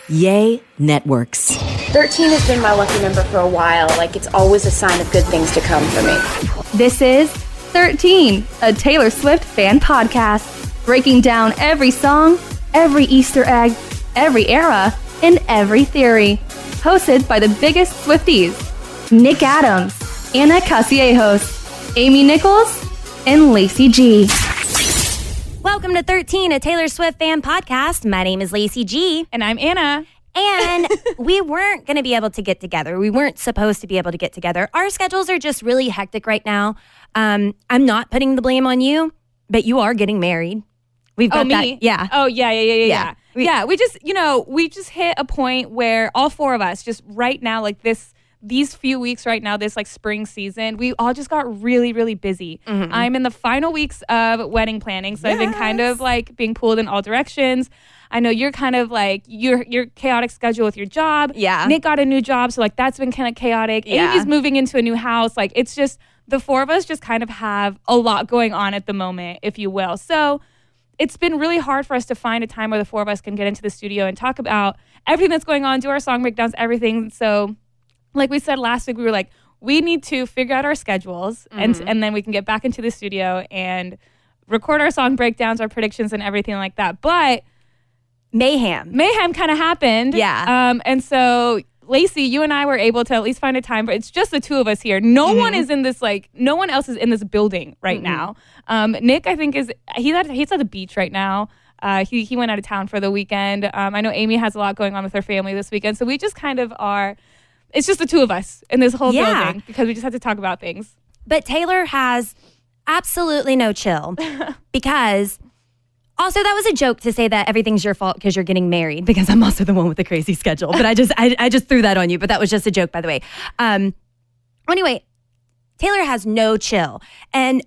Yay Networks. 13 has been my lucky number for a while. Like, it's always a sign of good things to come for me. This is 13, a Taylor Swift fan podcast, breaking down every song, every Easter egg, every era, and every theory. Hosted by the biggest Swifties, Nick Adams, Anna Cassiejos, Amy Nichols, and Lacey G. Welcome to 13, a Taylor Swift fan podcast. My name is Lacey G. And I'm Anna. And we weren't going to be able to get together. We weren't supposed to be able to get together. Our schedules are just really hectic right now. I'm not putting the blame on you, but you are getting married. We've got me? that. Yeah. Oh, yeah. We just hit a point where all four of us just right now, like these few weeks right now, this like spring season, we all just got really, really busy. Mm-hmm. I'm in the final weeks of wedding planning, so I've been kind of like being pulled in all directions. I know you're kind of like your chaotic schedule with your job. Yeah. Nick got a new job, so like that's been kind of chaotic. Yeah. Amy's moving into a new house. Like it's just the four of us just kind of have a lot going on at the moment, if you will. So it's been really hard for us to find a time where the four of us can get into the studio and talk about everything that's going on, do our song breakdowns, everything. So like we said last week, we were like, we need to figure out our schedules and then we can get back into the studio and record our song breakdowns, our predictions and everything like that. But Mayhem kind of happened. Yeah. And so Lacey, you and I were able to at least find a time, but it's just the two of us here. No one is in this, like, no one else is in this building right now. Nick, I think he's at the beach right now. He went out of town for the weekend. I know Amy has a lot going on with her family this weekend. So we just kind of it's just the two of us in this whole building because we just had to talk about things. But Taylor has absolutely no chill because also that was a joke to say that everything's your fault because you're getting married, because I'm also the one with the crazy schedule. But I just threw that on you. But that was just a joke, by the way. Anyway, Taylor has no chill. And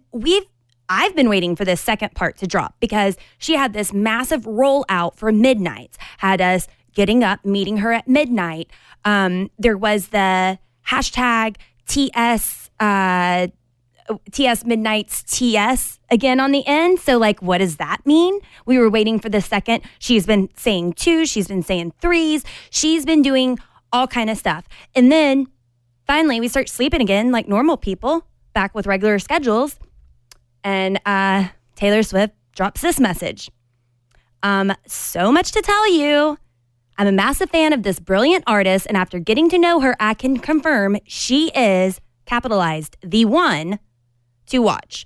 I've been waiting for this second part to drop because she had this massive rollout for Midnights, had us getting up, meeting her at midnight. There was the hashtag TS Midnights TS again on the end. So like, what does that mean? We were waiting for the second. She's been saying 2, she's been saying 3s. She's been doing all kind of stuff. And then finally we start sleeping again like normal people, back with regular schedules. And Taylor Swift drops this message. So much to tell you. I'm a massive fan of this brilliant artist, and after getting to know her, I can confirm she is, capitalized, the one to watch.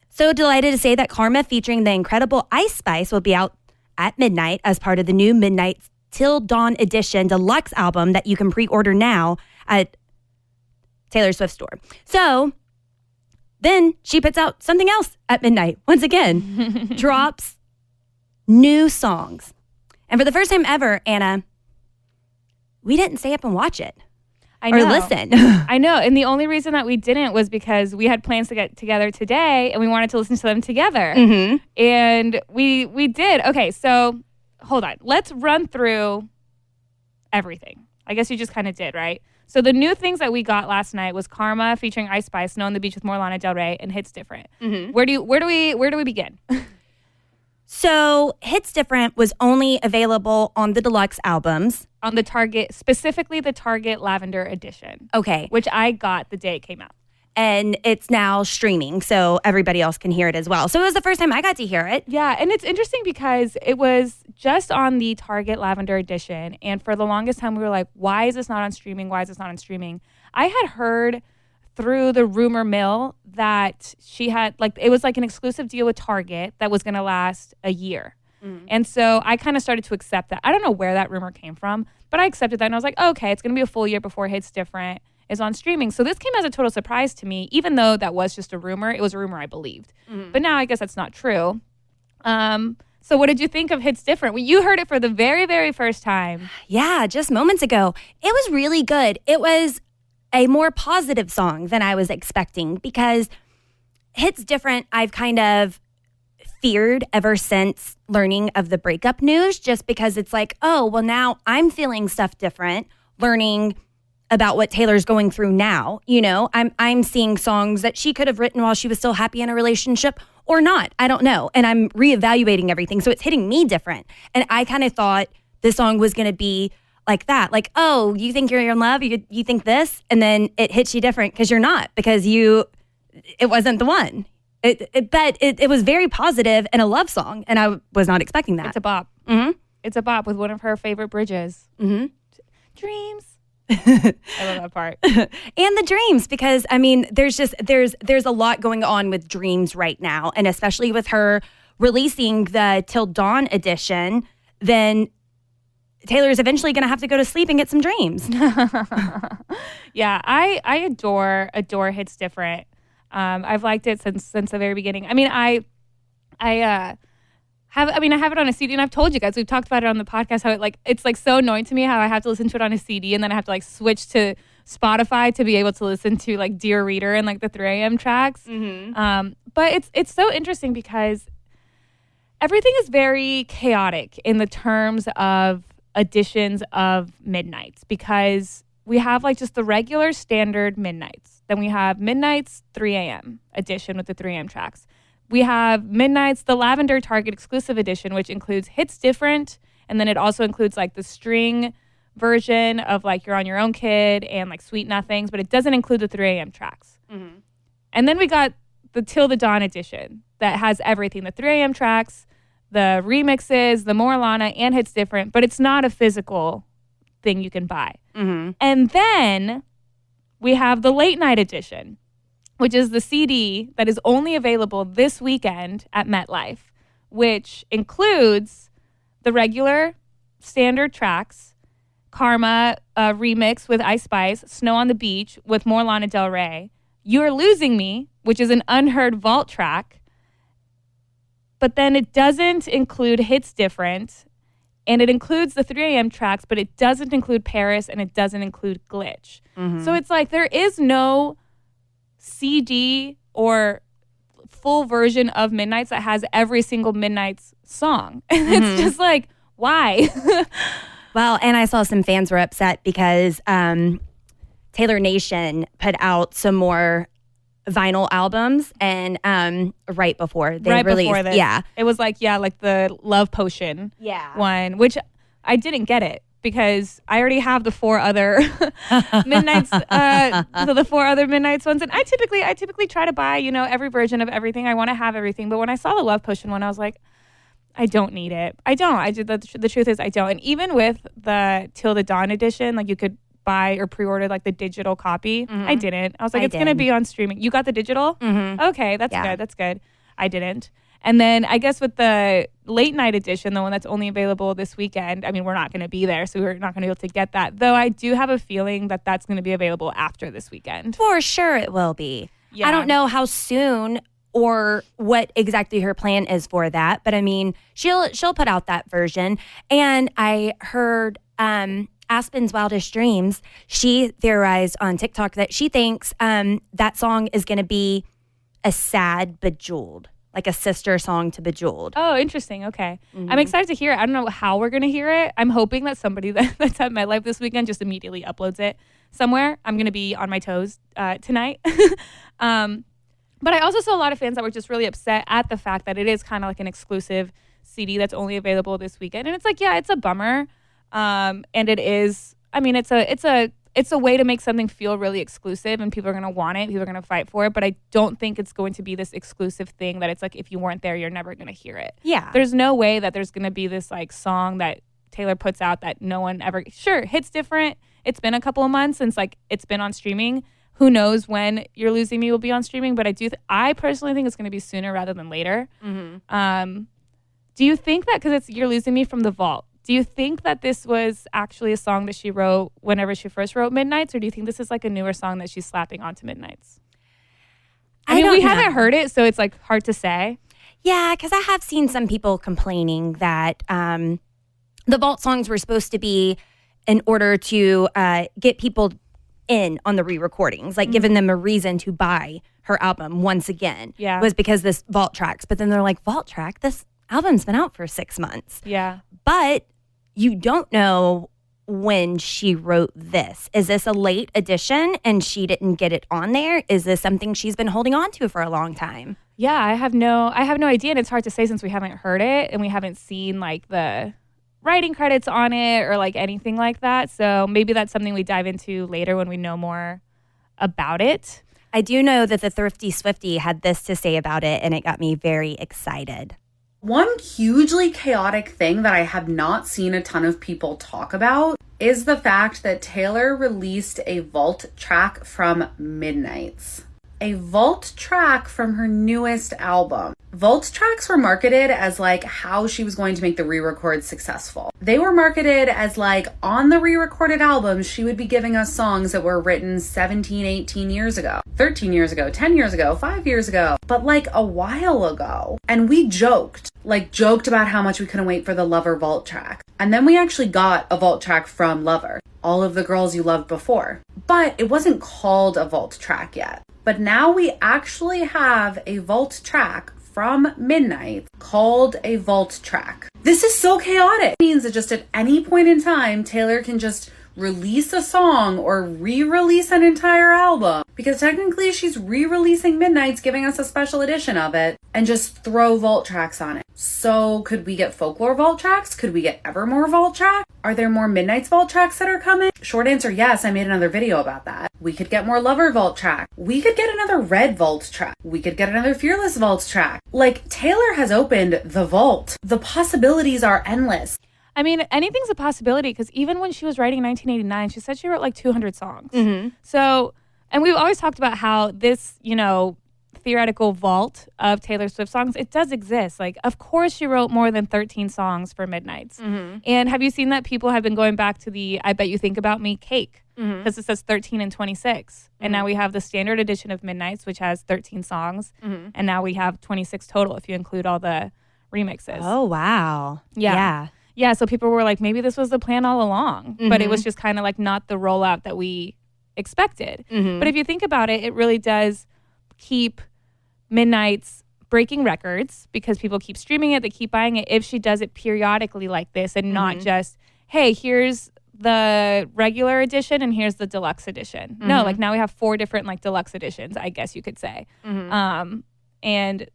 So delighted to say that Karma featuring the incredible Ice Spice will be out at midnight as part of the new Midnight Till Dawn Edition deluxe album that you can pre-order now at Taylor Swift store. So then she puts out something else at midnight. Once again, drops new songs. And for the first time ever, Anna, we didn't stay up and watch it. I know. Or listen. I know. And the only reason that we didn't was because we had plans to get together today and we wanted to listen to them together. Mm-hmm. And we did. Okay, so hold on. Let's run through everything. I guess you just kind of did, right? So the new things that we got last night was Karma featuring Ice Spice, Snow on the Beach with more Lana Del Rey, and Hits Different. Mm-hmm. Where do we begin? So Hits Different was only available on the deluxe albums. On the Target, specifically the Target Lavender Edition. Okay. Which I got the day it came out. And it's now streaming, so everybody else can hear it as well. So it was the first time I got to hear it. Yeah, and it's interesting because it was just on the Target Lavender Edition. And for the longest time, we were like, why is this not on streaming? Why is this not on streaming? I had heard through the rumor mill that she had, like, it was like an exclusive deal with Target that was going to last a year. Mm. And so I kind of started to accept that. I don't know where that rumor came from, but I accepted that. And I was like, okay, it's going to be a full year before Hits Different is on streaming. So this came as a total surprise to me, even though that was just a rumor. It was a rumor I believed. Mm. But now I guess that's not true. So what did you think of Hits Different? Well, you heard it for the very, very first time. Yeah, just moments ago. It was really good. It was a more positive song than I was expecting because Hits Different, I've kind of feared ever since learning of the breakup news, just because it's like, oh, well, now I'm feeling stuff different, learning about what Taylor's going through now. You know, I'm seeing songs that she could have written while she was still happy in a relationship or not. I don't know. And I'm reevaluating everything. So it's hitting me different. And I kind of thought this song was going to be like that. Like, oh, you think you're in love? You think this? And then it hits you different because you're not, because it wasn't the one. But it was very positive and a love song. And I was not expecting that. It's a bop. Mm-hmm. It's a bop with one of her favorite bridges. Mm-hmm. Dreams. I love that part. And the dreams, because I mean, there's a lot going on with Dreams right now, and especially with her releasing the Till Dawn edition, then Taylor's eventually going to have to go to sleep and get some dreams. Yeah, I adore Hits Different. I've liked it since the very beginning. I mean, I have it on a CD, and I've told you guys, we've talked about it on the podcast, how it's so annoying to me how I have to listen to it on a CD and then I have to switch to Spotify to be able to listen to Dear Reader and the 3 a.m. tracks. Mm-hmm. But it's so interesting because everything is very chaotic in the terms of editions of Midnights, because we have just the regular standard Midnights. Then we have Midnights 3 a.m. edition with the 3 a.m. tracks. We have Midnights, the Lavender Target exclusive edition, which includes Hits Different. And then it also includes the string version of You're on Your Own Kid and Sweet Nothings, but it doesn't include the 3 a.m. tracks. Mm-hmm. And then we got the Till the Dawn edition that has everything, the 3 a.m. tracks, the remixes, the More Lana, and Hits Different, but it's not a physical thing you can buy. Mm-hmm. And then we have the Late Night edition, which is the CD that is only available this weekend at MetLife, which includes the regular standard tracks, Karma remix with Ice Spice, Snow on the Beach with more Lana Del Rey, You're Losing Me, which is an unheard vault track, but then it doesn't include Hits Different, and it includes the 3 a.m. tracks, but it doesn't include Paris, and it doesn't include Glitch. Mm-hmm. So it's there is no CD or full version of Midnights that has every single Midnights song. And it's just why? Well, and I saw some fans were upset because Taylor Nation put out some more vinyl albums, and right before they released. Before this. Yeah. It was the Love Potion one, which I didn't get it, because I already have the 4 other Midnights, the 4 other Midnights ones. And I typically try to buy, every version of everything. I want to have everything. But when I saw the Love Potion one, I was like, I don't need it. I don't. The truth is I don't. And even with the Till the Dawn edition, you could buy or pre-order the digital copy. Mm-hmm. I didn't. I was like, it's going to be on streaming. You got the digital? Mm-hmm. Okay, that's good. That's good. I didn't. And then I guess with the Late Night edition, the one that's only available this weekend, I mean, we're not going to be there, so we're not going to be able to get that. Though I do have a feeling that that's going to be available after this weekend. For sure it will be. Yeah. I don't know how soon or what exactly her plan is for that, but I mean, she'll put out that version. And I heard Aspen's Wildest Dreams, she theorized on TikTok that she thinks that song is going to be a sad Bejeweled, a sister song to Bejeweled. Oh, interesting. Okay. Mm-hmm. I'm excited to hear it. I don't know how we're going to hear it. I'm hoping that somebody that's at MetLife this weekend just immediately uploads it somewhere. I'm going to be on my toes tonight. But I also saw a lot of fans that were just really upset at the fact that it is kind of an exclusive CD that's only available this weekend. And it's it's a bummer. And it is, I mean, it's a way to make something feel really exclusive, and people are going to want it. People are going to fight for it. But I don't think it's going to be this exclusive thing that it's if you weren't there, you're never going to hear it. Yeah. There's no way that there's going to be this song that Taylor puts out that no one ever, sure, Hits Different. It's been a couple of months since it's been on streaming. Who knows when You're Losing Me will be on streaming, but I personally think it's going to be sooner rather than later. Mm-hmm. Do you think that, because it's You're Losing Me from the vault, do you think that this was actually a song that she wrote whenever she first wrote Midnights, or do you think this is a newer song that she's slapping onto Midnights? I mean, we haven't heard it, so it's hard to say. Yeah, because I have seen some people complaining that the vault songs were supposed to be in order to get people in on the re-recordings, giving them a reason to buy her album once again. Yeah. Was because this vault tracks. But then they're like, vault track? This album's been out for 6 months. Yeah. But you don't know when she wrote this. Is this a late edition and she didn't get it on there? Is this something she's been holding on to for a long time? Yeah, I have no idea, and it's hard to say since we haven't heard it and we haven't seen writing credits on it or like anything like that. So maybe that's something we dive into later when we know more about it. I do know that the Thrifty SwifTea had this to say about it, and it got me very excited. One hugely chaotic thing that I have not seen a ton of people talk about is the fact that Taylor released a vault track from Midnight's. A vault track from her newest album. Vault tracks were marketed as like how she was going to make the re-record successful. They were marketed as like on the re-recorded albums, she would be giving us songs that were written 17, 18 years ago, 13 years ago, 10 years ago, 5 years ago, but like a while ago. And we joked about how much we couldn't wait for the Lover vault track. And then we actually got a vault track from Lover, All of the Girls You Loved Before. But it wasn't called a vault track yet. But now we actually have a vault track from Midnight called a vault track. This is so chaotic. It means that just at any point in time, Taylor can just release a song or re-release an entire album, because technically she's re-releasing Midnight's, giving us a special edition of it, and just throw vault tracks on it. So could we get Folklore vault tracks? Could we get Evermore vault track? Are there more Midnight's vault tracks that are coming? Short answer, yes. I made another video about that. We could get more Lover vault track. We could get another Red vault track. We could get another Fearless vault track. Like, Taylor has opened the vault. The possibilities are endless. I mean, anything's a possibility, because even when she was writing in 1989, she said she wrote like 200 songs. Mm-hmm. So, and we've always talked about how this, theoretical vault of Taylor Swift songs, it does exist. Like, of course she wrote more than 13 songs for Midnight's. Mm-hmm. And have you seen that people have been going back to the I Bet You Think About Me cake? Because it says 13 and 26. Mm-hmm. And now we have the standard edition of Midnight's, which has 13 songs. Mm-hmm. And now we have 26 total if you include all the remixes. Oh, wow. Yeah, so people were like, maybe this was the plan all along, but it was just kind of like not the rollout that we expected. Mm-hmm. But if you think about it, it really does keep Midnight's breaking records, because people keep streaming it, they keep buying it, if she does it periodically like this and not just, hey, here's the regular edition and here's the deluxe edition. No, like now we have 4 different like deluxe editions, I guess you could say. And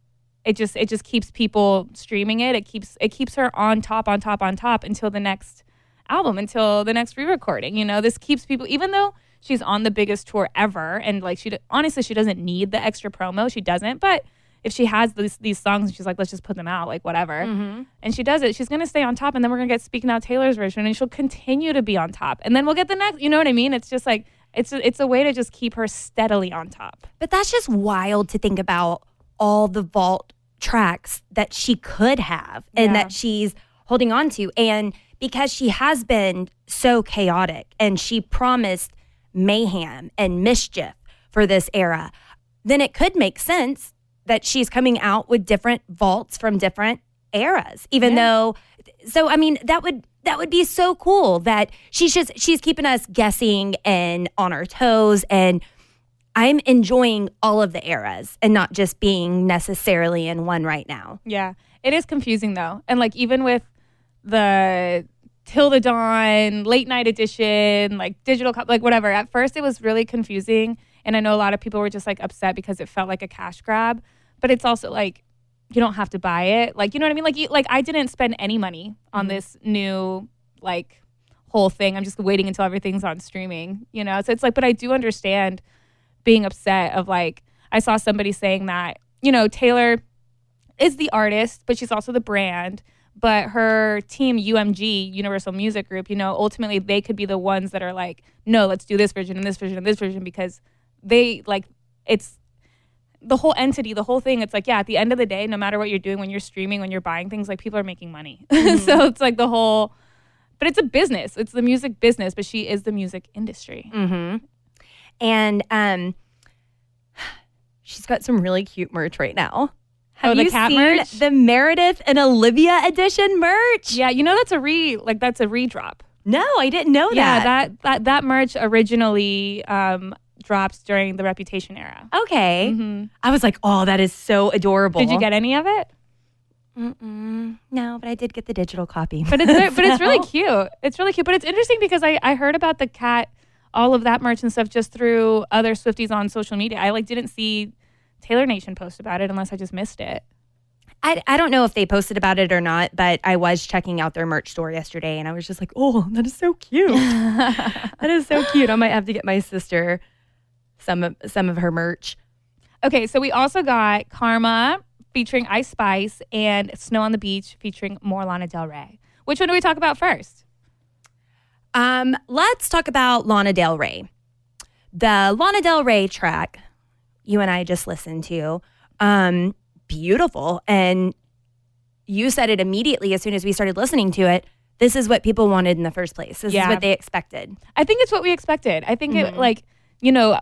it just keeps people streaming it. It keeps her on top until the next album, until the next re-recording. This keeps people, even though she's on the biggest tour ever, and like she doesn't need the extra promo. She doesn't. But if she has these songs and she's like, let's just put them out, like whatever, and she does it, she's gonna stay on top, and then we're gonna get Speak Now Taylor's version, and she'll continue to be on top, and then we'll get the next. You know what I mean? It's just like it's a way to just keep her steadily on top. But that's just wild to think about, all the vault tracks that she could have and that she's holding on to. And because she has been so chaotic and she promised mayhem and mischief for this era, then it could make sense that she's coming out with different vaults from different eras, even though, so I mean, that would be so cool that she's keeping us guessing and on our toes, and I'm enjoying all of the eras and not just being necessarily in one right now. Yeah, it is confusing though. And like even with the Till the Dawn, late night edition, like digital, like whatever, at first it was really confusing. And I know a lot of people were just like upset because it felt like a cash grab. But it's also like, you don't have to buy it. Like, you know what I mean? Like I didn't spend any money on this new like whole thing. I'm just waiting until everything's on streaming, So it's like, but I do understand being upset of like, I saw somebody saying that, Taylor is the artist, but she's also the brand, but her team UMG, Universal Music Group, ultimately they could be the ones that are like, no, let's do this version and this version and this version, because they like, it's the whole entity, the whole thing. It's like, yeah, at the end of the day, no matter what you're doing, when you're streaming, when you're buying things, like people are making money. So it's like the whole, but it's a business. It's the music business, but she is the music industry. And she's got some really cute merch right now. Have you seen merch? The Meredith and Olivia edition merch? Yeah, that's a redrop. No, I didn't know that. Yeah, that merch originally dropped during the Reputation era. Okay. I was like, oh, that is so adorable. Did you get any of it? No, but I did get the digital copy. But it's really cute. It's really cute. But it's interesting because I heard about the cat, all of that merch and stuff, just through other Swifties on social media. I didn't see Taylor Nation post about it unless I just missed it. I don't know if they posted about it or not, but I was checking out their merch store yesterday and I was just like, oh, that is so cute. That is so cute. I might have to get my sister some of her merch. Okay, so we also got Karma featuring Ice Spice and Snow on the Beach featuring more Lana Del Rey. Which one do we talk about first? Let's talk about Lana Del Rey. The Lana Del Rey track you and I just listened to, beautiful. And you said it immediately as soon as we started listening to it. This is what people wanted in the first place. This is what they expected. I think it's what we expected. I think it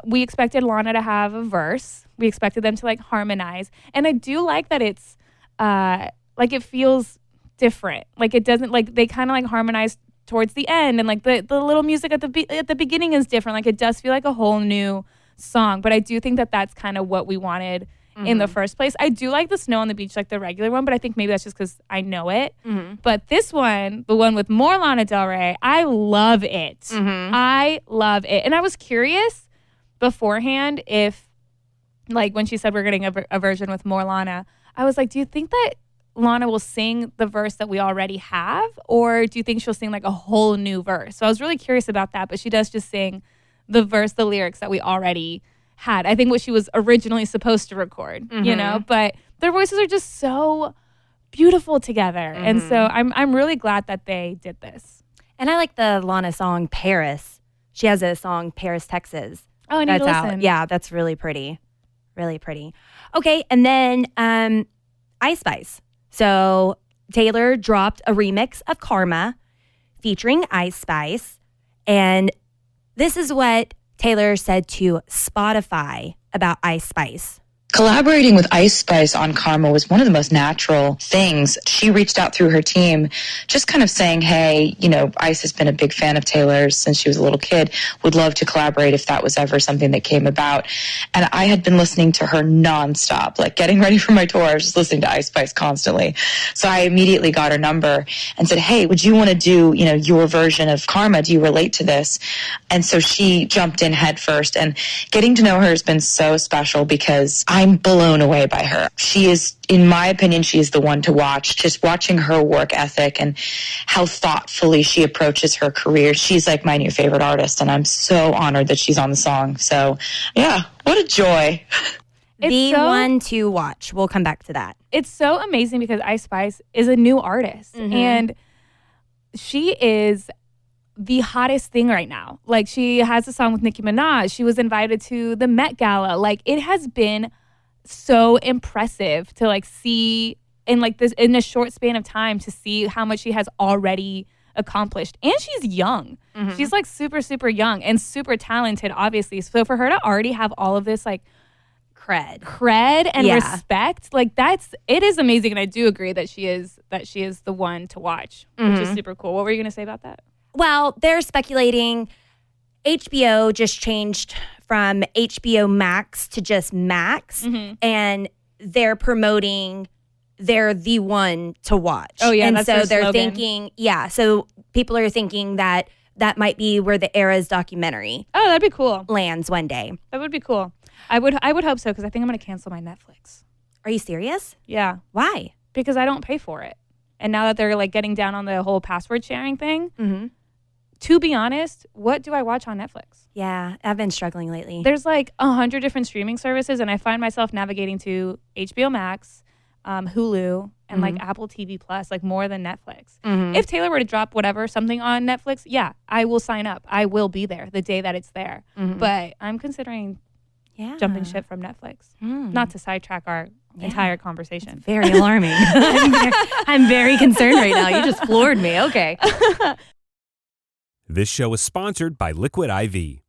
we expected Lana to have a verse. We expected them to harmonize. And I do like that it's it feels different. It doesn't they kind of harmonize towards the end, and the little music at the beginning is different. It does feel like a whole new song, but I do think that that's kind of what we wanted in the first place. I do like the Snow on the Beach, the regular one, but I think maybe that's just because I know it. But this one, the one with more Lana Del Rey, I love it. I love it. And I was curious beforehand if, when she said we're getting a version with more Lana, I was like, do you think that Lana will sing the verse that we already have, or do you think she'll sing a whole new verse? So I was really curious about that, but she does just sing the lyrics that we already had. I think what she was originally supposed to record, but their voices are just so beautiful together. And so I'm really glad that they did this. And I like the Lana song Paris. She has a song Paris, Texas. Oh, I need to listen. Yeah, that's really pretty. Really pretty. Okay, and then Ice Spice. So Taylor dropped a remix of Karma featuring Ice Spice. And this is what Taylor said to Spotify about Ice Spice. Collaborating with Ice Spice on Karma was one of the most natural things. She reached out through her team, just kind of saying, hey, Ice has been a big fan of Taylor's since she was a little kid, would love to collaborate if that was ever something that came about. And I had been listening to her nonstop, getting ready for my tour. I was just listening to Ice Spice constantly. So I immediately got her number and said, hey, would you want to do, your version of Karma? Do you relate to this? And so she jumped in head first, and getting to know her has been so special because I'm blown away by her. She is, in my opinion, she is the one to watch. Just watching her work ethic and how thoughtfully she approaches her career. She's my new favorite artist, and I'm so honored that she's on the song. So, yeah, what a joy. One to watch. We'll come back to that. It's so amazing because Ice Spice is a new artist, and she is the hottest thing right now. She has a song with Nicki Minaj. She was invited to the Met Gala. It has been so impressive to see in this in a short span of time, to see how much she has already accomplished. And she's young. She's super, super young and super talented, obviously. So for her to already have all of this cred and respect, it is amazing. And I do agree that she is the one to watch, which is super cool. What were you going to say about that? Well, they're speculating HBO just changed from HBO Max to just Max, and they're promoting they're the one to watch. Oh, yeah, and that's so their they're slogan. thinking, so people are thinking that might be where the Eras documentary Oh, that'd be cool. lands one day. That would be cool. I would hope so, because I think I'm going to cancel my Netflix. Are you serious? Yeah, Why? because I don't pay for it. And now that they're getting down on the whole password sharing thing, to be honest, what do I watch on Netflix? Yeah, I've been struggling lately. There's 100 different streaming services, and I find myself navigating to HBO Max, Hulu, and Apple TV Plus, more than Netflix. If Taylor were to drop something on Netflix, yeah, I will sign up. I will be there the day that it's there. But I'm considering jumping ship from Netflix. Not to sidetrack our entire conversation. Very alarming. I'm very concerned right now. You just floored me. Okay. This show is sponsored by Liquid IV.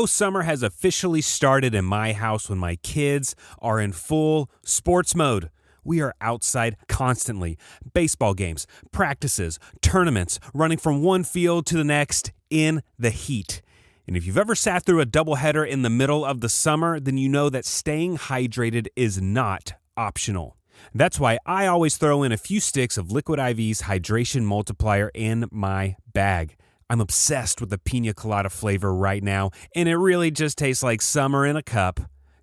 Summer has officially started in my house when my kids are in full sports mode. We are outside constantly. Baseball games, practices, tournaments, running from one field to the next in the heat. And if you've ever sat through a doubleheader in the middle of the summer, then you know that staying hydrated is not optional. That's why I always throw in a few sticks of Liquid IV's hydration multiplier in my bag. I'm obsessed with the pina colada flavor right now, and it really just tastes like summer in a cup.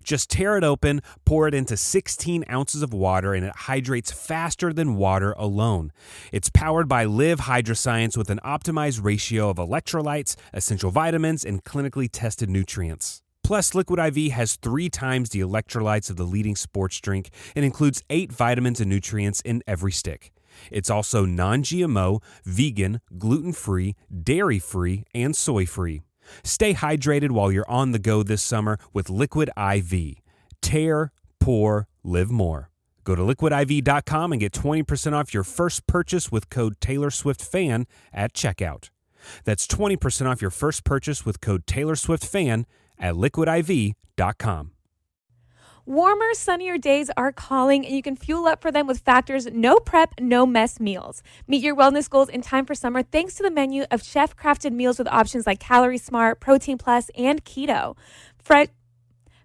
Just tear it open, pour it into 16 ounces of water, and it hydrates faster than water alone. It's powered by Live Hydroscience with an optimized ratio of electrolytes, essential vitamins, and clinically tested nutrients. Plus, Liquid IV has 3 times the electrolytes of the leading sports drink and includes 8 vitamins and nutrients in every stick. It's also non-GMO, vegan, gluten-free, dairy-free, and soy-free. Stay hydrated while you're on the go this summer with Liquid IV. Tear, pour, live more. Go to liquidiv.com and get 20% off your first purchase with code TaylorSwiftFan at checkout. That's 20% off your first purchase with code TaylorSwiftFan at liquidiv.com. Warmer, sunnier days are calling, and you can fuel up for them with Factor's no prep, no mess meals. Meet your wellness goals in time for summer thanks to the menu of chef-crafted meals with options like Calorie Smart, Protein Plus, and Keto.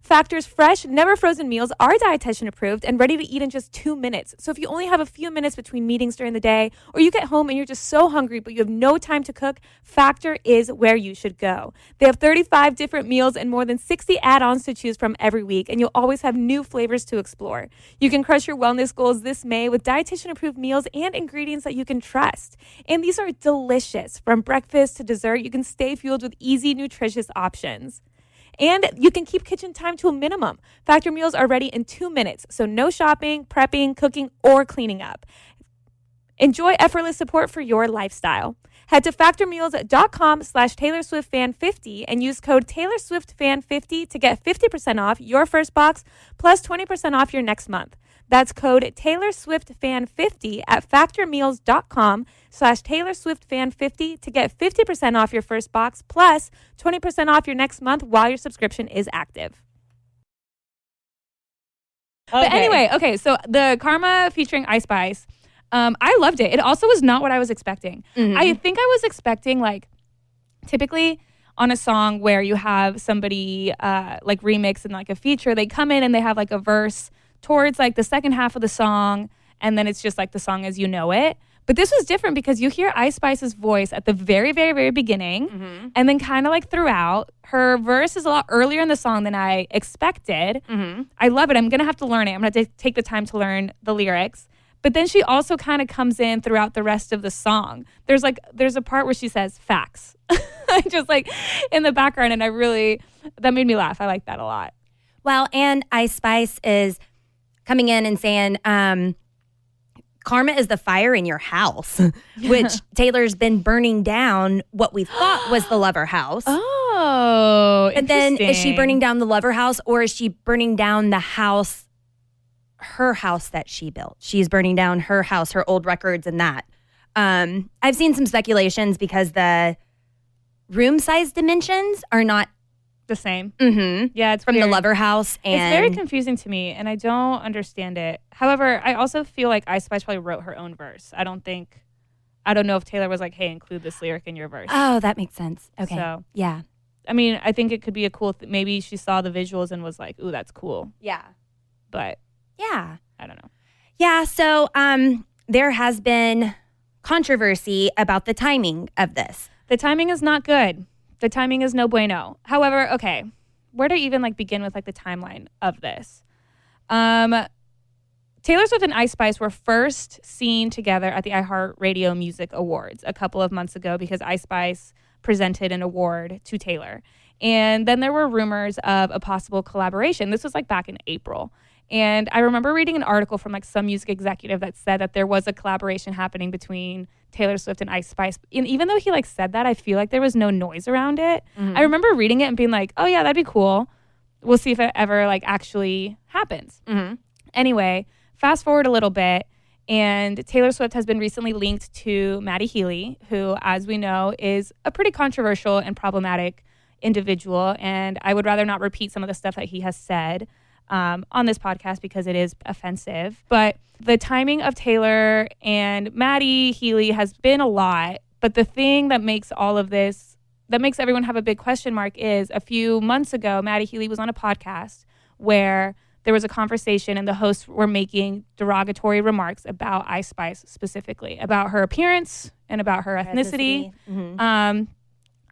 Factor's fresh, never frozen meals are dietitian approved and ready to eat in just 2 minutes. So if you only have a few minutes between meetings during the day, or you get home and you're just so hungry but you have no time to cook, Factor is where you should go. They have 35 different meals and more than 60 add-ons to choose from every week, and you'll always have new flavors to explore. You can crush your wellness goals this May with dietitian approved meals and ingredients that you can trust. And these are delicious. From breakfast to dessert, you can stay fueled with easy, nutritious options. And you can keep kitchen time to a minimum. Factor meals are ready in 2 minutes, so no shopping, prepping, cooking, or cleaning up. Enjoy effortless support for your lifestyle. Head to factormeals.com/TaylorSwiftFan50 and use code TaylorSwiftFan50 to get 50% off your first box plus 20% off your next month. That's code TaylorSwiftFan50 at factormeals.com/TaylorSwiftFan50 to get 50% off your first box plus 20% off your next month while your subscription is active. But anyway, okay, so the Karma featuring Ice Spice, I loved it. It also was not what I was expecting. I think I was expecting, like, typically on a song where you have somebody like remix and like a feature, they come in and they have like a verse towards like the second half of the song, and then it's just like the song as you know it. But this was different because you hear Ice Spice's voice at the very, very, very beginning, and then kind of like throughout. Her verse is a lot earlier in the song than I expected. I love it. I'm going to have to learn it. I'm going to take the time to learn the lyrics. But then she also kind of comes in throughout the rest of the song. There's a part where she says facts, just like in the background. And that made me laugh. I like that a lot. Well, and Ice Spice is coming in and saying, karma is the fire in your house, which Taylor's been burning down what we thought was the Lover house. Oh, but then is she burning down the Lover house, or is she burning down the house, her house that she built? She's burning down her house, her old records and that. I've seen some speculations because the room size dimensions are not the same. Yeah, it's from weird. the Lover house. And it's very confusing to me, and I don't understand it. However, I also feel like Ice Spice probably wrote her own verse. I don't know if Taylor was like, hey, include this lyric in your verse. Oh, that makes sense. Okay. So, yeah. I mean, I think it could be a cool maybe she saw the visuals and was like, ooh, that's cool. Yeah. But yeah. I don't know. Yeah, so there has been controversy about the timing of this. The timing is not good. The timing is no bueno. However, okay, where to even like begin with like the timeline of this? Taylor Swift and Ice Spice were first seen together at the iHeartRadio Music Awards a couple of months ago because Ice Spice presented an award to Taylor. And then there were rumors of a possible collaboration. This was like back in April. And I remember reading an article from like some music executive that said that there was a collaboration happening between Taylor Swift and Ice Spice. And even though he like said that, I feel like there was no noise around it. I remember reading it and being like, oh yeah, that'd be cool. We'll see if it ever like actually happens. Anyway, fast forward a little bit, and Taylor Swift has been recently linked to Maddie Healy, who, as we know, is a pretty controversial and problematic individual. And I would rather not repeat some of the stuff that he has said on this podcast because it is offensive. But the timing of Taylor and Maddie Healy has been a lot. But the thing that makes all of this, that makes everyone have a big question mark is a few months ago, Maddie Healy was on a podcast where there was a conversation and the hosts were making derogatory remarks about Ice Spice, specifically about her appearance and about her ethnicity.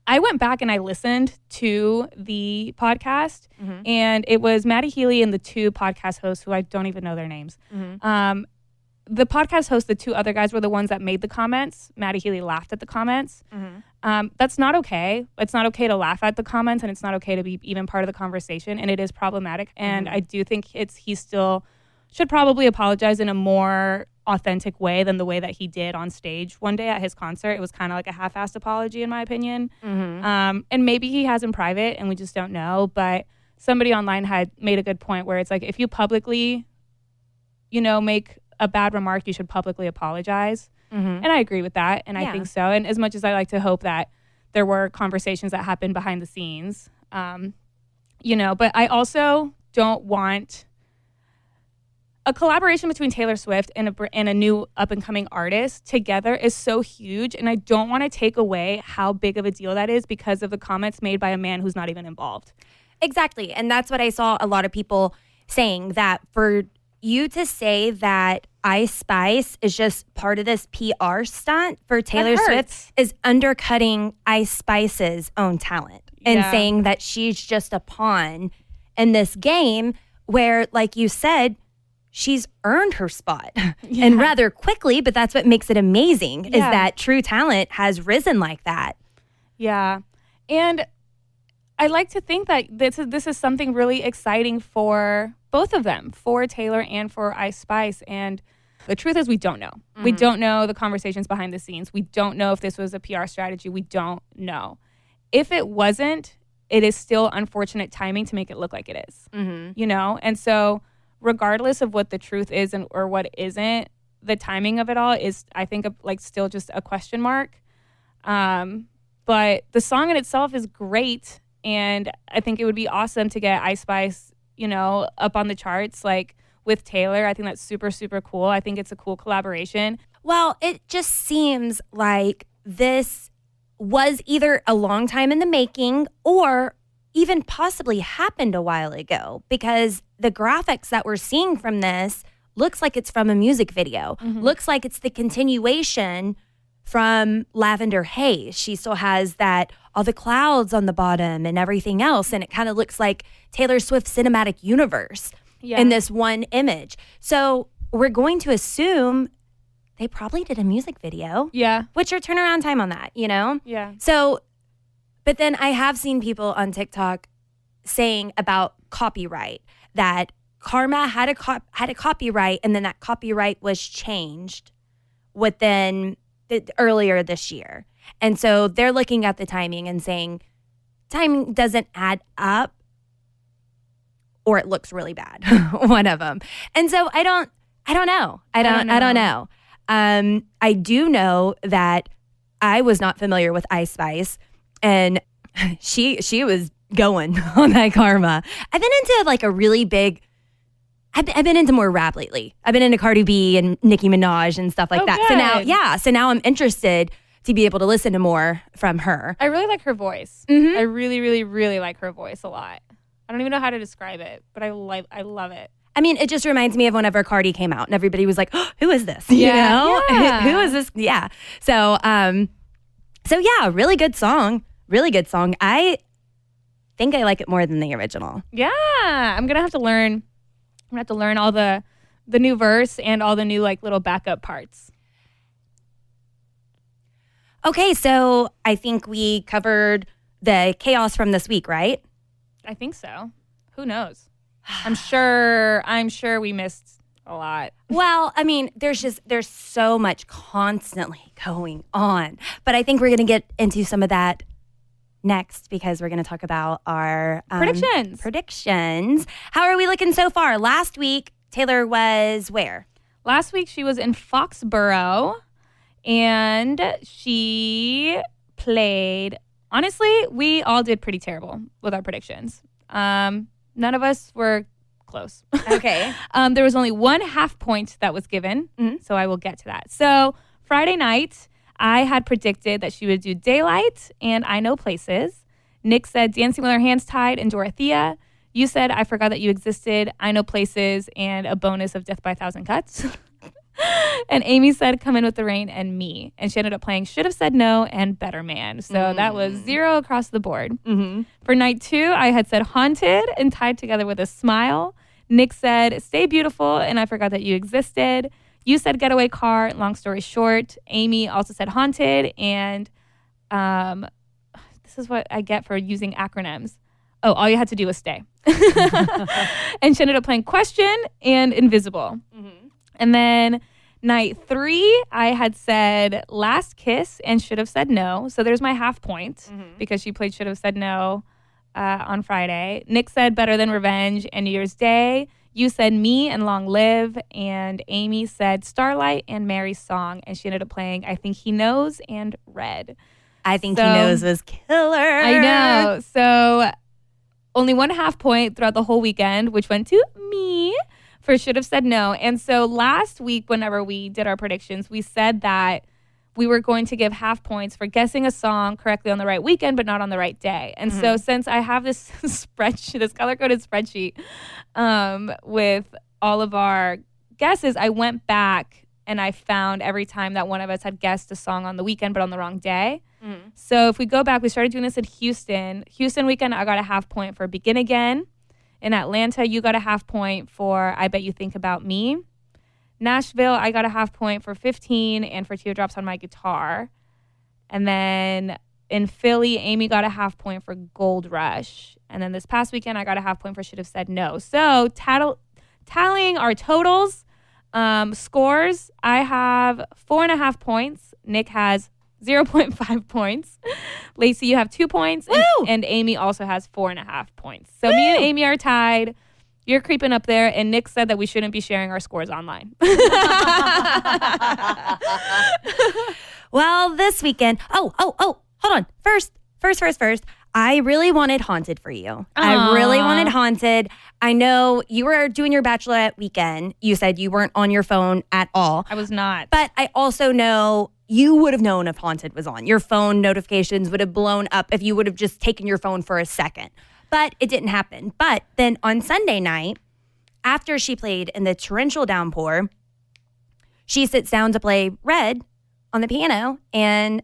I went back and I listened to the podcast, and it was Maddie Healy and the two podcast hosts who I don't even know their names. The podcast hosts, the two other guys, were the ones that made the comments. Maddie Healy laughed at the comments. That's not okay. It's not okay to laugh at the comments, and it's not okay to be even part of the conversation, and it is problematic. And I do think he still should probably apologize in a more authentic way than the way that he did on stage one day at his concert. It was kind of like a half-assed apology, in my opinion. And maybe he has in private, and we just don't know. But somebody online had made a good point where it's like, if you publicly, make a bad remark, you should publicly apologize. And I agree with that, and I think so. And as much as I like to hope that there were conversations that happened behind the scenes, but I also don't want a collaboration between Taylor Swift and a new up-and-coming artist together is so huge, and I don't want to take away how big of a deal that is because of the comments made by a man who's not even involved. Exactly, and that's what I saw a lot of people saying, that for you to say that Ice Spice is just part of this PR stunt for Taylor Swift is undercutting Ice Spice's own talent and saying that she's just a pawn in this game where, like you said, she's earned her spot and rather quickly, but that's what makes it amazing is that true talent has risen like that. Yeah. And I like to think that this is something really exciting for both of them, for Taylor and for Ice Spice. And the truth is we don't know. We don't know the conversations behind the scenes. We don't know if this was a PR strategy. We don't know. If it wasn't, it is still unfortunate timing to make it look like it is, And so regardless of what the truth is or what isn't, the timing of it all is, I think, still just a question mark. But the song in itself is great, and I think it would be awesome to get Ice Spice, up on the charts, with Taylor. I think that's super, super cool. I think it's a cool collaboration. Well, it just seems like this was either a long time in the making or even possibly happened a while ago, because the graphics that we're seeing from this looks like it's from a music video. Looks like it's the continuation from Lavender Haze. She still has all the clouds on the bottom and everything else, and it kind of looks like Taylor Swift's cinematic universe in this one image. So we're going to assume they probably did a music video. Yeah. What's your turnaround time on that, Yeah. So, but then I have seen people on TikTok saying about copyright, that Karma had a copyright, and then that copyright was changed earlier this year. And so they're looking at the timing and saying timing doesn't add up, or it looks really bad. One of them. And so I don't know. I don't know. I do know that I was not familiar with Ice Spice, and she was going on that Karma. I've been into a really big, I've been into more rap lately. I've been into Cardi B and Nicki Minaj and stuff like that. Good. So now I'm interested to be able to listen to more from her. I really like her voice. I really, really, really like her voice a lot. I don't even know how to describe it, but I love it. I mean, it just reminds me of whenever Cardi came out and everybody was like, oh, who is this? Who is this? Yeah. So yeah, really good song. Really good song. I think I like it more than the original. Yeah. I'm going to have to learn all the new verse and all the new little backup parts. Okay, so I think we covered the chaos from this week, right? I think so. Who knows? I'm sure we missed a lot. Well, I mean, there's so much constantly going on. But I think we're going to get into some of that next, because we're going to talk about our predictions. How are we looking so far? Last week, Taylor was where? Last week, she was in Foxborough, and she played. Honestly, we all did pretty terrible with our predictions. None of us were close. Okay. There was only 1.5 point that was given, so I will get to that. So Friday night, I had predicted that she would do Daylight and I Know Places. Nick said Dancing with Her Hands Tied and Dorothea. You said I Forgot That You Existed, I Know Places, and a bonus of Death by a Thousand Cuts. And Amy said Come In With the Rain and Me. And she ended up playing Should Have Said No and Better Man. So that was 0 across the board. For night 2, I had said Haunted and Tied Together with a Smile. Nick said Stay Beautiful and I Forgot That You Existed. You said Getaway Car, Long Story Short. Amy also said Haunted. And this is what I get for using acronyms. Oh, all you had to do was stay. And she ended up playing Question and Invisible. And then night 3, I had said Last Kiss and Should Have Said No. So there's my half point because she played Should Have Said No on Friday. Nick said Better Than Revenge and New Year's Day. You said Me and Long Live. And Amy said Starlight and Mary's Song. And she ended up playing I Think He Knows and Red. I Think He Knows was killer. I know. So only 1.5 point throughout the whole weekend, which went to me for Should Have Said No. And so last week, whenever we did our predictions, we said that we were going to give half points for guessing a song correctly on the right weekend, but not on the right day. And so since I have this spreadsheet, this color-coded spreadsheet with all of our guesses, I went back and I found every time that one of us had guessed a song on the weekend, but on the wrong day. So if we go back, we started doing this in Houston. Houston weekend, I got a half point for Begin Again. In Atlanta, you got a half point for I Bet You Think About Me. Nashville, I got a half point for 15 and for Teardrops on My Guitar. And then in Philly, Amy got a half point for Gold Rush. And then this past weekend, I got a half point for Should Have Said No. So tallying our totals, scores, I have 4.5 points. Nick has 0.5 points. Lacey, you have 2 points. And Amy also has 4.5 points. So me and Amy are tied. You're creeping up there. And Nick said that we shouldn't be sharing our scores online. Well, this weekend. Oh, hold on. First. I really wanted Haunted for you. Aww. I really wanted Haunted. I know you were doing your bachelorette weekend. You said you weren't on your phone at all. I was not. But I also know you would have known if Haunted was on. Your phone notifications would have blown up if you would have just taken your phone for a second. But it didn't happen. But then on Sunday night, after she played in the torrential downpour, she sits down to play Red on the piano, and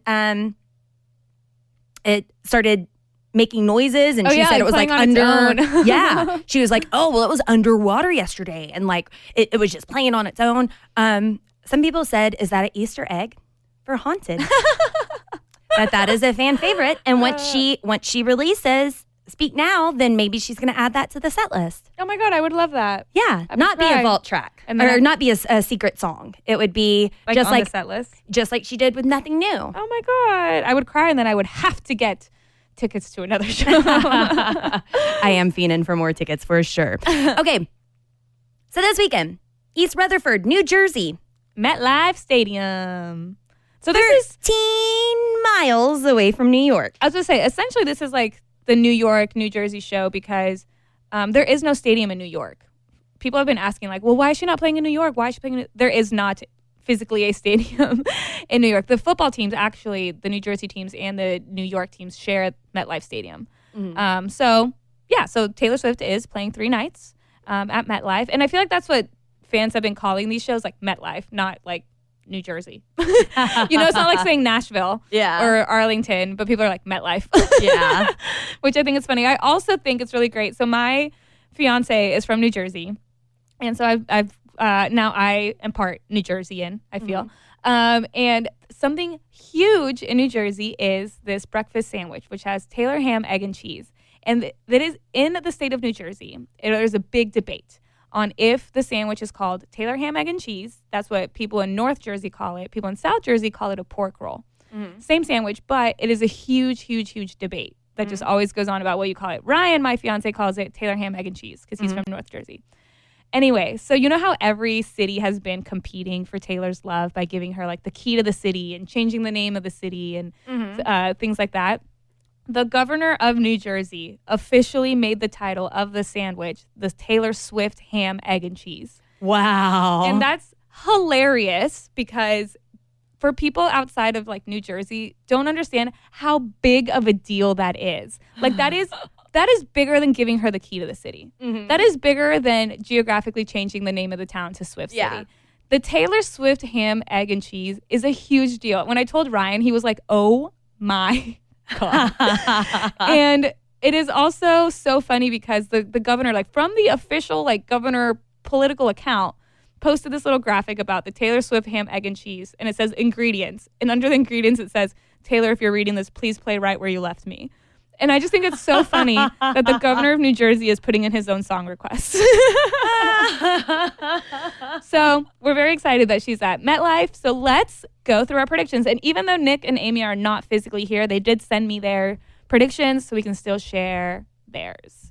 it started making noises, and she said it was like under. Yeah, she was like, "Oh, well, it was underwater yesterday," and like it was just playing on its own. Some people said, "Is that an Easter egg for Haunted?" that is a fan favorite, and once she releases Speak Now, then maybe she's going to add that to the set list. Oh my God, I would love that. Yeah, not be a vault track, or not be a secret song. It would be like just on like the set list, just like she did with Nothing New. Oh my God, I would cry, and then I would have to get tickets to another show. I am fiending for more tickets for sure. Okay, so this weekend, East Rutherford, New Jersey, MetLife Stadium. So this is 13 miles away from New York. I was going to say, essentially, this is like the New York, New Jersey show because there is no stadium in New York. People have been asking, like, well, why is she not playing in New York? Why is she playing there is not physically a stadium in New York. The football teams, actually, the New Jersey teams and the New York teams share MetLife Stadium. So Taylor Swift is playing 3 nights at MetLife. And I feel like that's what fans have been calling these shows, like MetLife, not like New Jersey. It's not like saying Nashville or Arlington, but people are like MetLife. Yeah. Which I think is funny. I also think it's really great. So my fiance is from New Jersey. And so I've now I am part New Jerseyan, I feel. And something huge in New Jersey is this breakfast sandwich, which has Taylor ham, egg, and cheese. And that is in the state of New Jersey. There's a big debate on if the sandwich is called Taylor ham, egg, and cheese. That's what people in North Jersey call it. People in South Jersey call it a pork roll. Same sandwich, but it is a huge, huge, huge debate that just always goes on about what you call it. Ryan, my fiance, calls it Taylor ham, egg, and cheese because he's from North Jersey. Anyway, so you know how every city has been competing for Taylor's love by giving her like the key to the city and changing the name of the city and things like that? The governor of New Jersey officially made the title of the sandwich the Taylor Swift ham, egg, and cheese. Wow. And that's hilarious because for people outside of like New Jersey don't understand how big of a deal that is. Like that is bigger than giving her the key to the city. That is bigger than geographically changing the name of the town to Swift City. The Taylor Swift ham, egg, and cheese is a huge deal. When I told Ryan, he was like, oh my God. And it is also so funny because the governor, like from the official like governor political account, posted this little graphic about the Taylor Swift ham, egg, and cheese. And it says ingredients. And under the ingredients, it says, Taylor, if you're reading this, please play right where you left me. And I just think it's so funny that the governor of New Jersey is putting in his own song requests. So we're very excited that she's at MetLife. So let's go through our predictions. And even though Nick and Amy are not physically here, they did send me their predictions so we can still share theirs.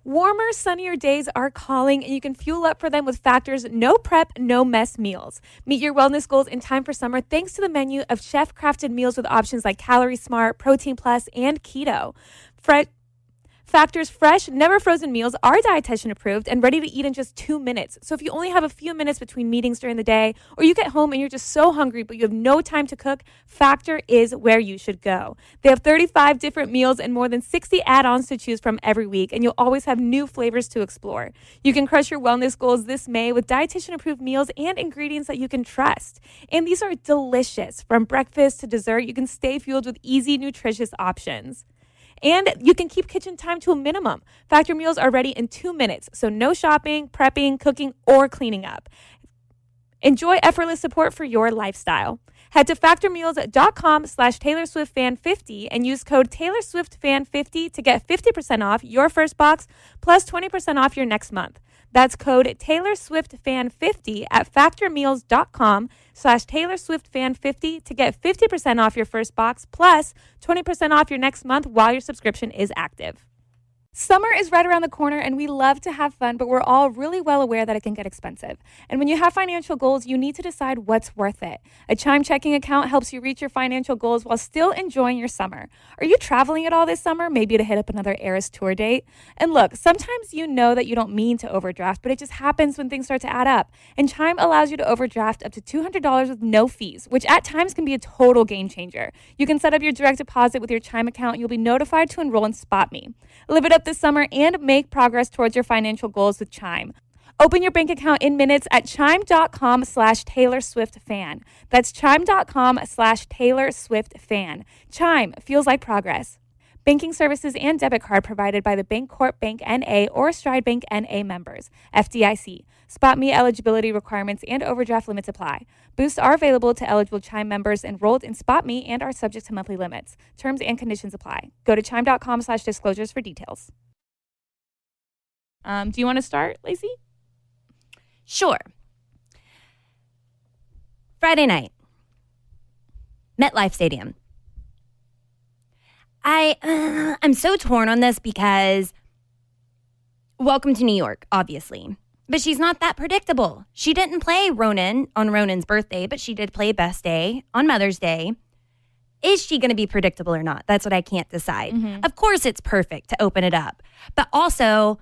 Warmer, sunnier days are calling, and you can fuel up for them with Factor's no prep, no mess meals. Meet your wellness goals in time for summer thanks to the menu of chef-crafted meals with options like Calorie Smart, Protein Plus, and Keto. Factor's fresh, never frozen meals are dietitian approved and ready to eat in just 2 minutes. So if you only have a few minutes between meetings during the day, or you get home and you're just so hungry but you have no time to cook, Factor is where you should go. They have 35 different meals and more than 60 add-ons to choose from every week, and you'll always have new flavors to explore. You can crush your wellness goals this May with dietitian approved meals and ingredients that you can trust. And these are delicious. From breakfast to dessert, you can stay fueled with easy, nutritious options. And you can keep kitchen time to a minimum. Factor meals are ready in 2 minutes, so no shopping, prepping, cooking, or cleaning up. Enjoy effortless support for your lifestyle. Head to factormeals.com/TaylorSwiftFan50 and use code TaylorSwiftFan50 to get 50% off your first box plus 20% off your next month. That's code TaylorSwiftFan50 at factormeals.com/TaylorSwiftFan50 to get 50% off your first box plus 20% off your next month while your subscription is active. Summer is right around the corner, and we love to have fun, but we're all really well aware that it can get expensive. And when you have financial goals, you need to decide what's worth it. A Chime checking account helps you reach your financial goals while still enjoying your summer. Are you traveling at all this summer? Maybe to hit up another Eras tour date? And look, sometimes you know that you don't mean to overdraft, but it just happens when things start to add up. And Chime allows you to overdraft up to $200 with no fees, which at times can be a total game changer. You can set up your direct deposit with your Chime account, and you'll be notified to enroll in SpotMe. Live it up this summer and make progress towards your financial goals with Chime. Open your bank account in minutes at chime.com/TaylorSwiftFan. That's chime.com/TaylorSwiftFan. Chime feels like progress. Banking services and debit card provided by the Bancorp Bank N.A. or Stride Bank N.A. members. FDIC. SpotMe eligibility requirements and overdraft limits apply. Boosts are available to eligible Chime members enrolled in SpotMe and are subject to monthly limits. Terms and conditions apply. Go to chime.com/disclosures for details. Do you want to start, Lacey? Sure. Friday night, MetLife Stadium. I'm so torn on this because welcome to New York, obviously. But she's not that predictable. She didn't play Ronan on Ronan's birthday, but she did play Best Day on Mother's Day. Is she going to be predictable or not? That's what I can't decide. Mm-hmm. Of course, it's perfect to open it up. But also,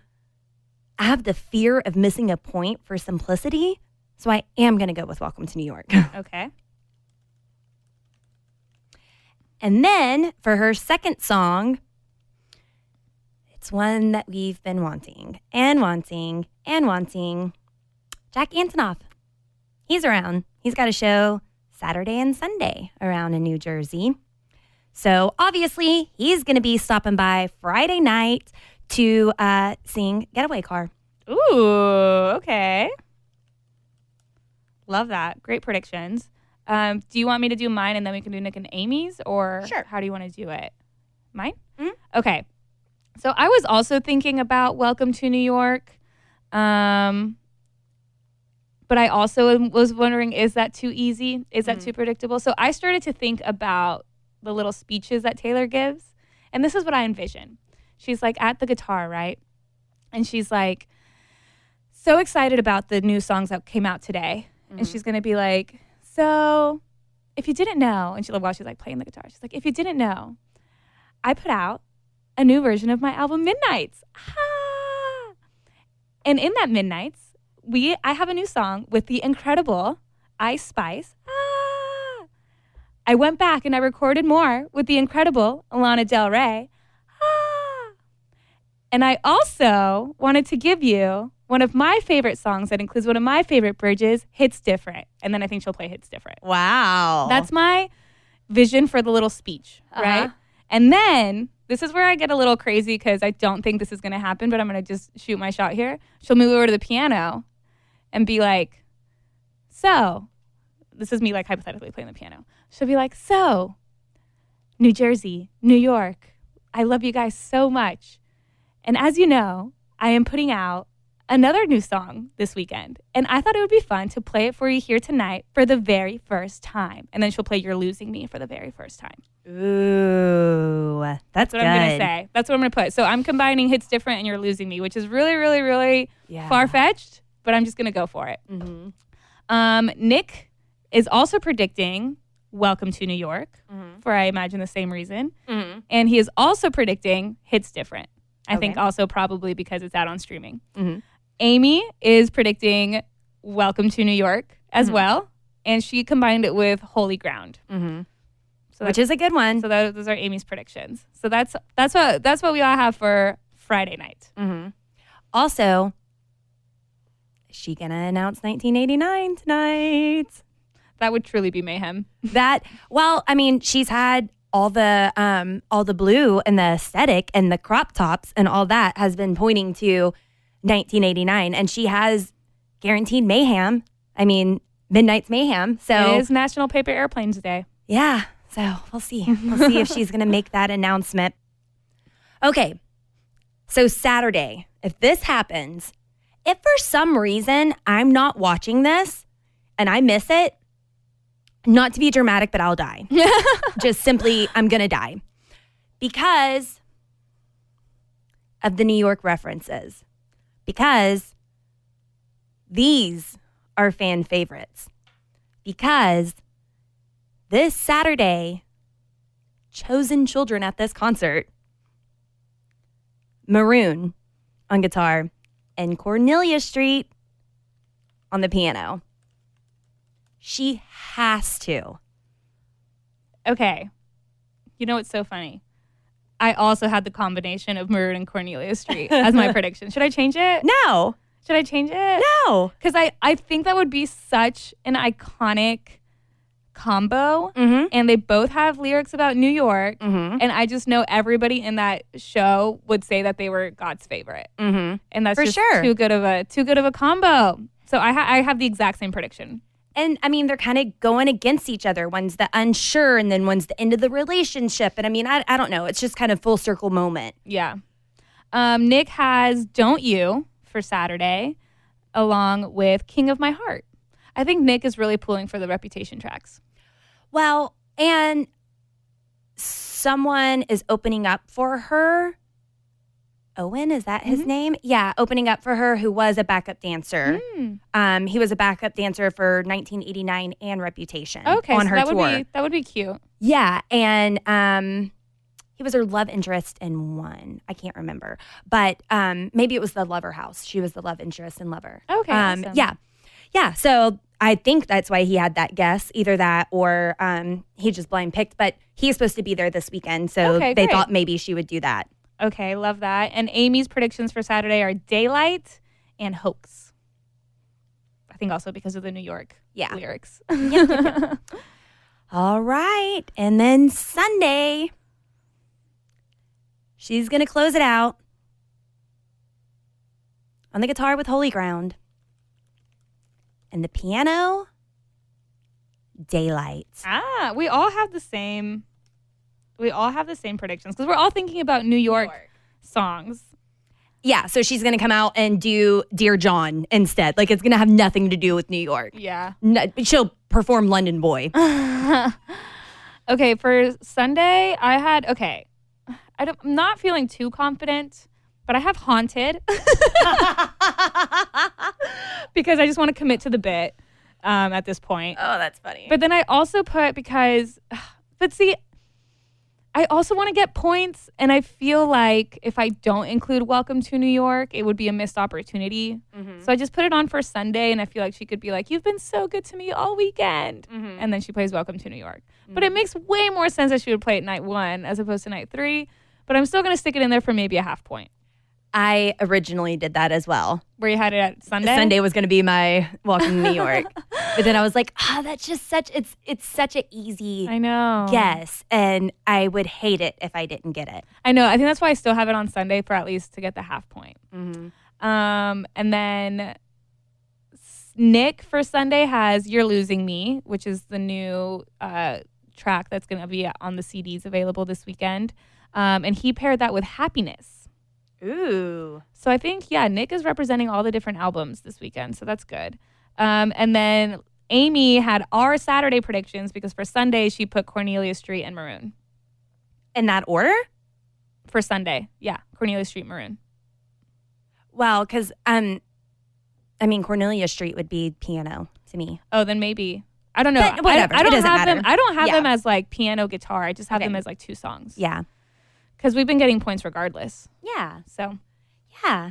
I have the fear of missing a point for simplicity. So I am going to go with Welcome to New York. Okay. And then for her second song, it's one that we've been wanting and wanting and wanting. Jack Antonoff. He's around. He's got a show Saturday and Sunday around in New Jersey. So obviously he's going to be stopping by Friday night to sing Getaway Car. Ooh, okay. Love that. Great predictions. Do you want me to do mine and then we can do Nick and Amy's, or sure, how do you want to do it? Mine? Mm-hmm. Okay. So I was also thinking about Welcome to New York. But I also was wondering, is that too easy? Is that too predictable? So I started to think about the little speeches that Taylor gives. And this is what I envision. She's like at the guitar, right? And she's like so excited about the new songs that came out today. And she's going to be like, so if you didn't know, and while she's like playing the guitar, she's like, if you didn't know, I put out a new version of my album Midnights. Ah! And in that Midnights, I have a new song with the incredible Ice Spice. Ah! I went back and I recorded more with the incredible Lana Del Rey. Ah! And I also wanted to give you one of my favorite songs that includes one of my favorite bridges, Hits Different. And then I think she'll play Hits Different. Wow. That's my vision for the little speech, right? And then this is where I get a little crazy because I don't think this is going to happen, but I'm going to just shoot my shot here. She'll move over to the piano and be like, so, this is me like hypothetically playing the piano. She'll be like, so, New Jersey, New York, I love you guys so much. And as you know, I am putting out another new song this weekend. And I thought it would be fun to play it for you here tonight for the very first time. And then she'll play You're Losing Me for the very first time. Ooh, that's what good. I'm going to say. That's what I'm going to put. So I'm combining Hits Different and You're Losing Me, which is really, really, really far-fetched, but I'm just going to go for it. Nick is also predicting Welcome to New York for, I imagine, the same reason. And he is also predicting Hits Different. I think also probably because it's out on streaming. Amy is predicting Welcome to New York as well. And she combined it with Holy Ground. So which is a good one. So those are Amy's predictions. So that's what we all have for Friday night. Also, is she going to announce 1989 tonight? That would truly be mayhem. Well, I mean, she's had all the blue and the aesthetic and the crop tops and all that has been pointing to 1989, and she has guaranteed mayhem. I mean, Midnight's mayhem. So it is National Paper Airplanes Day. Yeah. So we'll see. We'll see if she's going to make that announcement. Okay. So Saturday, if this happens, if for some reason I'm not watching this and I miss it, not to be dramatic, but I'll die. Just simply, I'm going to die. Because of the New York references. Because these are fan favorites. Because this Saturday, chosen children at this concert, Maroon on guitar and Cornelia Street on the piano. She has to. Okay. You know what's so funny? I also had the combination of Maroon and Cornelia Street as my prediction. Should I change it? No. Should I change it? No. Because I think that would be such an iconic combo. And they both have lyrics about New York. And I just know everybody in that show would say that they were God's favorite. And that's for just sure. too good of a combo. So I have the exact same prediction. And I mean, they're kind of going against each other. One's the unsure and then one's the end of the relationship. And I mean, I don't know. It's just kind of full circle moment. Yeah. Nick has Don't You for Saturday along with King of My Heart. I think Nick is really pulling for the Reputation tracks. Well, and someone is opening up for her. Owen, is that his name? Yeah, opening up for her, who was a backup dancer. He was a backup dancer for 1989 and Reputation on her tour. That would be cute. Yeah, and he was her love interest in one. I can't remember, but maybe it was the Lover House. She was the love interest in Lover. Okay, awesome. Yeah. So I think that's why he had that guess, either that or he just blind picked. But he's supposed to be there this weekend, so they thought maybe she would do that. Okay, love that. And Amy's predictions for Saturday are Daylight and Hoax. I think also because of the New York lyrics. Yep. All right. And then Sunday, she's going to close it out on the guitar with Holy Ground. And the piano, Daylight. We all have the same predictions because we're all thinking about New York songs. Yeah, so she's going to come out and do Dear John instead. Like, it's going to have nothing to do with New York. Yeah. No, she'll perform London Boy. Okay, for Sunday, I'm not feeling too confident, but I have Haunted because I just want to commit to the bit at this point. Oh, that's funny. But then I also put I also want to get points, and I feel like if I don't include Welcome to New York, it would be a missed opportunity. So I just put it on for Sunday, and I feel like she could be like, you've been so good to me all weekend. And then she plays Welcome to New York. But it makes way more sense that she would play it night 1 as opposed to night 3. But I'm still going to stick it in there for maybe a half point. I originally did that as well. Where you had it at Sunday? Sunday was going to be my walking to New York. But then I was like, that's just it's such an easy I know. guess. And I would hate it if I didn't get it. I know. I think that's why I still have it on Sunday for at least to get the half point. Mm-hmm. And then Nick for Sunday has You're Losing Me, which is the new track that's going to be on the CDs available this weekend. And he paired that with Happiness. Ooh. So I think, Nick is representing all the different albums this weekend. So that's good. And then Amy had our Saturday predictions because for Sunday, she put Cornelia Street and Maroon. In that order? For Sunday. Yeah. Cornelia Street, Maroon. Well, because, Cornelia Street would be piano to me. Oh, then maybe. I don't know. But whatever. I don't It doesn't have matter. them. I don't have Yeah. them as like piano guitar. I just have Okay. them as like 2 songs. Yeah. Because we've been getting points regardless. Yeah. So Yeah.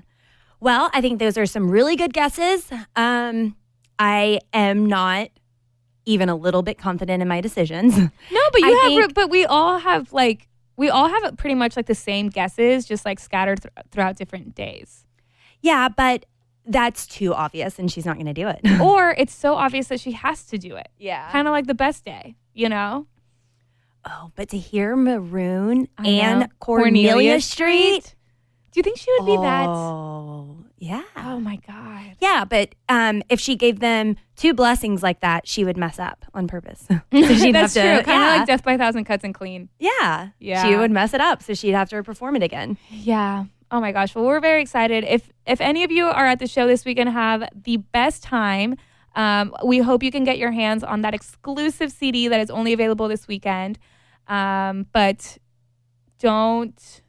Well, I think those are some really good guesses. I am not even a little bit confident in my decisions. no, but I think- but we all have pretty much like the same guesses, just like scattered throughout different days. Yeah, but that's too obvious and she's not going to do it. Or it's so obvious that she has to do it. Yeah. Kind of like the best day, you know? Oh, but to hear Maroon I know. and Cornelia Street. Do you think she would be that? Oh, yeah. Oh my God. Yeah, but if she gave them 2 blessings like that, she would mess up on purpose. So she'd That's have to, true. Kind of yeah. like Death by a Thousand Cuts and Clean. Yeah. Yeah. She would mess it up, so she'd have to perform it again. Yeah. Oh my gosh. Well, we're very excited. If any of you are at the show this weekend, have the best time. We hope you can get your hands on that exclusive CD that is only available this weekend. But don't.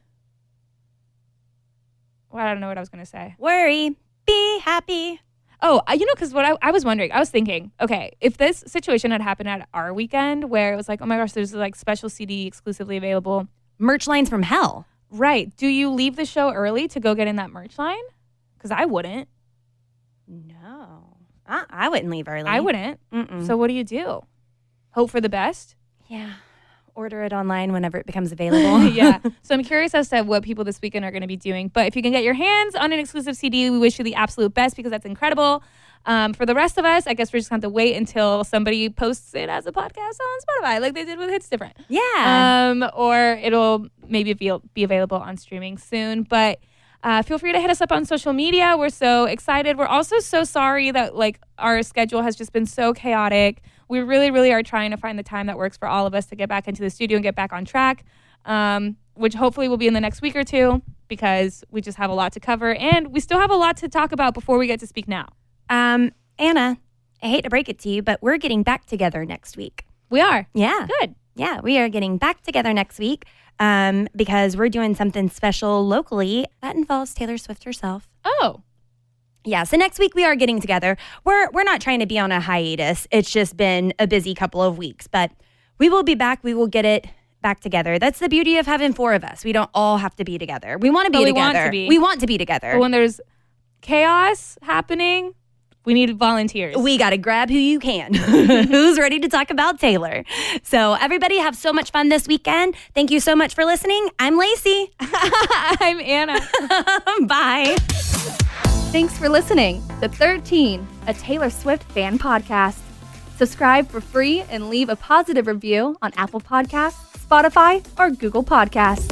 Well, I don't know what I was going to say. Worry, be happy. Oh, because what I was wondering, I was thinking, okay, if this situation had happened at our weekend where it was like, oh my gosh, there's like special CD exclusively available. Merch lines from hell. Right. Do you leave the show early to go get in that merch line? Because I wouldn't. No. I wouldn't leave early. I wouldn't. Mm-mm. So what do you do? Hope for the best? Yeah. Order it online whenever it becomes available. Yeah. So I'm curious as to what people this weekend are going to be doing. But if you can get your hands on an exclusive CD, we wish you the absolute best because that's incredible. For the rest of us, I guess we're just going to have to wait until somebody posts it as a podcast on Spotify like they did with Hits Different. Yeah. Or it'll maybe be available on streaming soon. But feel free to hit us up on social media. We're so excited. We're also so sorry that like our schedule has just been so chaotic. We really, really are trying to find the time that works for all of us to get back into the studio and get back on track, which hopefully will be in the next week or two because we just have a lot to cover. And we still have a lot to talk about before we get to speak now. Anna, I hate to break it to you, but we're getting back together next week. We are. Yeah. Good. Yeah, we are getting back together next week because we're doing something special locally that involves Taylor Swift herself. Oh. Yeah, so next week we are getting together. We're not trying to be on a hiatus. It's just been a busy couple of weeks, but we will be back. We will get it back together. That's the beauty of having 4 of us. We don't all have to be together. We want to be together. We want to be together. But when there's chaos happening, we need volunteers. We got to grab who you can. Who's ready to talk about Taylor? So everybody have so much fun this weekend. Thank you so much for listening. I'm Lacey. I'm Anna. Bye. Thanks for listening to 13, a Taylor Swift fan podcast. Subscribe for free and leave a positive review on Apple Podcasts, Spotify, or Google Podcasts.